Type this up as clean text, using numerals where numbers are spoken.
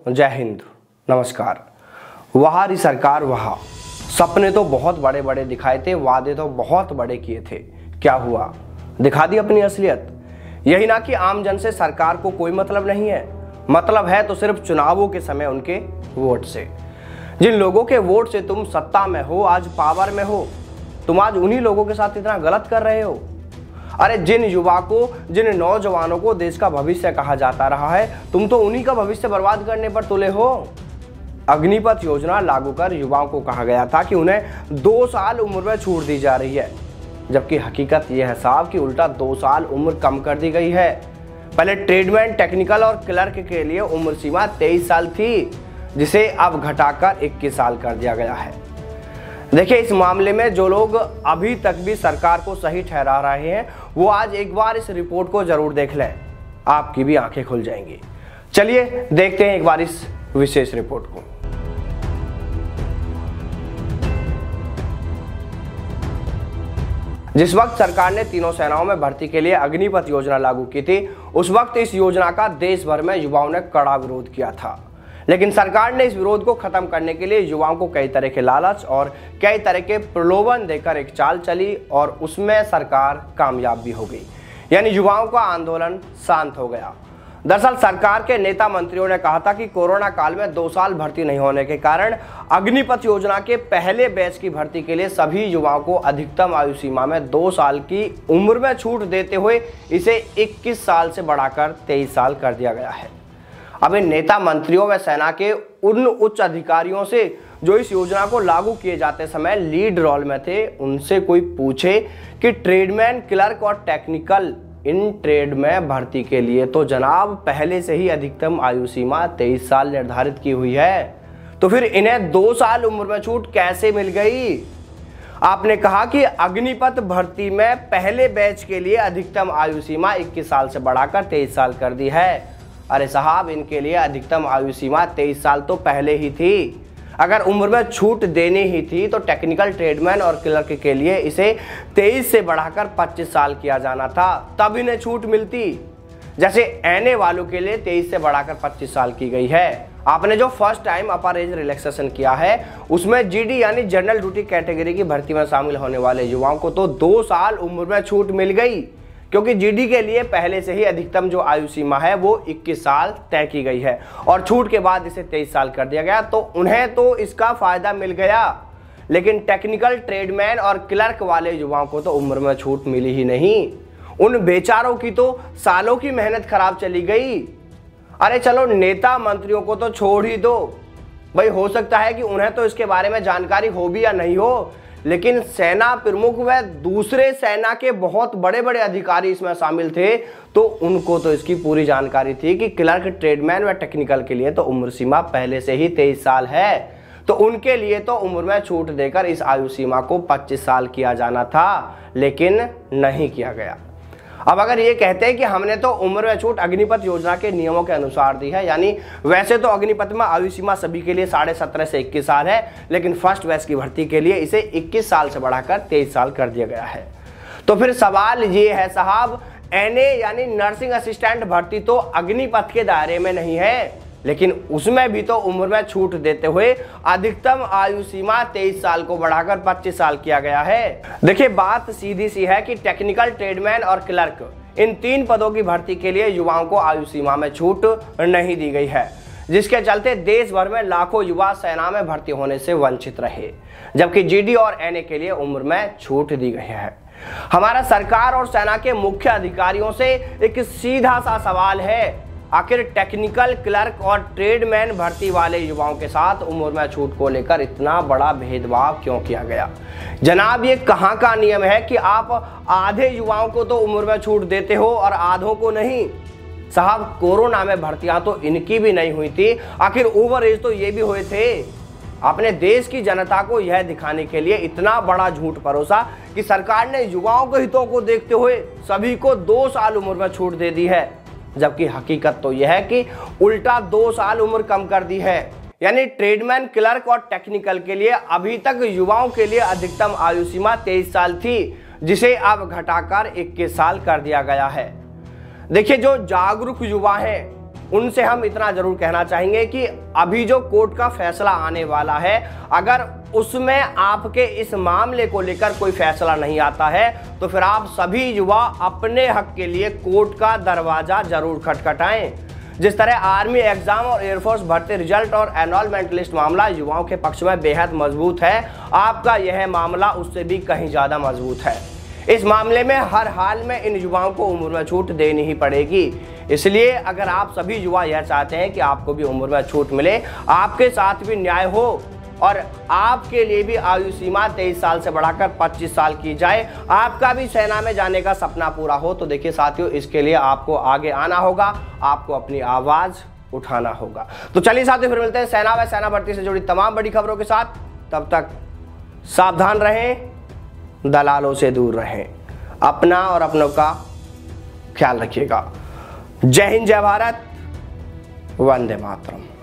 जय हिंद, नमस्कार। वहारी सरकार वहा, सपने तो बहुत बड़े बड़े दिखाए थे, वादे तो बहुत बड़े किए थे, क्या हुआ? दिखा दी अपनी असलियत। यही ना कि आम जन से सरकार को कोई मतलब नहीं है, मतलब है तो सिर्फ चुनावों के समय उनके वोट से। जिन लोगों के वोट से तुम सत्ता में हो, आज पावर में हो, तुम आज उन्हीं लोगों के साथ इतना गलत कर रहे हो। अरे जिन युवा को, जिन नौजवानों को देश का भविष्य कहा जाता रहा है, तुम तो उन्हीं का भविष्य बर्बाद करने पर तुले हो। अग्निपथ योजना लागू कर युवाओं को कहा गया था कि उन्हें 2 साल उम्र में छूट दी जा रही है, जबकि हकीकत यह है साहब कि उल्टा 2 साल उम्र कम कर दी गई है। पहले ट्रेडमैन, टेक्निकल और क्लर्क के लिए उम्र सीमा 23 साल थी, जिसे अब घटाकर 21 साल कर दिया गया है। देखिए, इस मामले में जो लोग अभी तक भी सरकार को सही ठहरा रहे हैं, वो आज एक बार इस रिपोर्ट को जरूर देख लें, आपकी भी आंखें खुल जाएंगी। चलिए देखते हैं एक बार इस विशेष रिपोर्ट को। जिस वक्त सरकार ने तीनों सेनाओं में भर्ती के लिए अग्निपथ योजना लागू की थी, उस वक्त इस योजना का देश भर में युवाओं ने कड़ा विरोध किया था। लेकिन सरकार ने इस विरोध को खत्म करने के लिए युवाओं को कई तरह के लालच और कई तरह के प्रलोभन देकर एक चाल चली और उसमें सरकार कामयाब भी हो गई, यानी युवाओं का आंदोलन शांत हो गया। दरअसल सरकार के नेता मंत्रियों ने कहा था कि कोरोना काल में 2 साल भर्ती नहीं होने के कारण अग्निपथ योजना के पहले बैच की भर्ती के लिए सभी युवाओं को अधिकतम आयु सीमा में 2 साल की उम्र में छूट देते हुए इसे 21 साल से बढ़ाकर 23 साल कर दिया गया है। अब इन नेता मंत्रियों व सेना के उन उच्च अधिकारियों से जो इस योजना को लागू किए जाते समय लीड रोल में थे, उनसे कोई पूछे कि ट्रेडमैन, क्लर्क और टेक्निकल इन ट्रेड में भर्ती के लिए तो जनाब पहले से ही अधिकतम आयु सीमा 23 साल निर्धारित की हुई है, तो फिर इन्हें 2 साल उम्र में छूट कैसे मिल गई? आपने कहा कि अग्निपथ भर्ती में पहले बैच के लिए अधिकतम आयु सीमा 21 साल से बढ़ाकर 23 साल कर दी है। अरे साहब, इनके लिए अधिकतम आयु सीमा 23 साल तो पहले ही थी। अगर उम्र में छूट देनी ही थी तो टेक्निकल, ट्रेडमैन और क्लर्क के लिए इसे 23 से बढ़ाकर 25 साल किया जाना था, तब इन्हें छूट मिलती। जैसे एनए वालों के लिए 23 से बढ़ाकर 25 साल की गई है। आपने जो फर्स्ट टाइम अपर एज रिलैक्सेशन किया है, उसमें जीडी यानी जनरल ड्यूटी कैटेगरी की भर्ती में शामिल होने वाले युवाओं को तो 2 साल उम्र में छूट मिल गई, क्योंकि जीडी के लिए पहले से ही अधिकतम जो आयु सीमा है वो 21 साल तय की गई है और छूट के बाद इसे 23 साल कर दिया गया, तो उन्हें तो इसका फायदा मिल गया। लेकिन टेक्निकल, ट्रेडमैन और क्लर्क वाले युवाओं को तो उम्र में छूट मिली ही नहीं। उन बेचारों की तो सालों की मेहनत खराब चली गई। अरे चलो, नेता मंत्रियों को तो छोड़ ही दो भाई, हो सकता है कि उन्हें तो इसके बारे में जानकारी हो भी या नहीं हो, लेकिन सेना प्रमुख व दूसरे सेना के बहुत बड़े बड़े अधिकारी इसमें शामिल थे, तो उनको तो इसकी पूरी जानकारी थी कि क्लर्क, ट्रेडमैन व टेक्निकल के लिए तो उम्र सीमा पहले से ही 23 साल है, तो उनके लिए तो उम्र में छूट देकर इस आयु सीमा को 25 साल किया जाना था, लेकिन नहीं किया गया। अब अगर ये कहते हैं कि हमने तो उम्र में छूट अग्निपथ योजना के नियमों के अनुसार दी है, यानी वैसे तो अग्निपथ में आयु सीमा सभी के लिए 17.5 से 21 साल है, लेकिन फर्स्ट बैच की भर्ती के लिए इसे 21 साल से बढ़ाकर 23 साल कर दिया गया है, तो फिर सवाल ये है साहब, एनए यानी नर्सिंग असिस्टेंट भर्ती तो अग्निपथ के दायरे में नहीं है, लेकिन उसमें भी तो उम्र में छूट देते हुए अधिकतम आयु सीमा 23 साल को बढ़ाकर 25 साल किया गया है। देखिए, बात सीधी सी है कि टेक्निकल, ट्रेडमैन और क्लर्क इन 3 पदों की भर्ती के लिए युवाओं को आयु सीमा में छूट नहीं दी गई है, जिसके चलते देश भर में लाखों युवा सेना में भर्ती होने से वंचित रहे, जबकि जीडी और एनए के लिए उम्र में छूट दी गई है। हमारा सरकार और सेना के मुख्य अधिकारियों से एक सीधा सा सवाल है, आखिर टेक्निकल, क्लर्क और ट्रेडमैन भर्ती वाले युवाओं के साथ उम्र में छूट को लेकर इतना बड़ा भेदभाव क्यों किया गया? जनाब, ये कहाँ का नियम है कि आप आधे युवाओं को तो उम्र में छूट देते हो और आधों को नहीं? साहब, कोरोना में भर्तियां तो इनकी भी नहीं हुई थी, आखिर ओवर एज तो ये भी हुए थे। अपने देश की जनता को यह दिखाने के लिए इतना बड़ा झूठ परोसा कि सरकार ने युवाओं के हितों को देखते हुए सभी को 2 साल उम्र में छूट दे दी है, जबकि हकीकत तो यह है कि उल्टा 2 साल उम्र कम कर दी है। यानी ट्रेडमैन, क्लर्क और टेक्निकल के लिए अभी तक युवाओं के लिए अधिकतम आयु सीमा 23 साल थी, जिसे अब घटाकर 21 साल कर दिया गया है। देखिए, जो जागरूक युवा हैं उनसे हम इतना जरूर कहना चाहेंगे कि अभी जो कोर्ट का फैसला आने वाला है, अगर उसमें आपके इस मामले को लेकर कोई फैसला नहीं आता है तो फिर आप सभी युवा अपने हक के लिए कोर्ट का दरवाजा जरूर खटखटाएं। जिस तरह आर्मी एग्जाम और एयरफोर्स भर्ती रिजल्ट और एनरोलमेंट लिस्ट मामला युवाओं के पक्ष में बेहद मजबूत है, आपका यह मामला उससे भी कहीं ज्यादा मजबूत है। इस मामले में हर हाल में इन युवाओं को उम्र में छूट देनी ही पड़ेगी। इसलिए अगर आप सभी युवा यह चाहते हैं कि आपको भी उम्र में छूट मिले, आपके साथ भी न्याय हो और आपके लिए भी आयु सीमा 23 साल से बढ़ाकर 25 साल की जाए, आपका भी सेना में जाने का सपना पूरा हो, तो देखिए साथियों, इसके लिए आपको आगे आना होगा, आपको अपनी आवाज उठाना होगा। तो चलिए साथियों, फिर मिलते हैं सेना व सेना भर्ती से जुड़ी तमाम बड़ी खबरों के साथ। तब तक सावधान रहें, दलालों से दूर रहें, अपना और अपनों का ख्याल रखिएगा। जय हिंद, जय भारत, वंदे मातरम।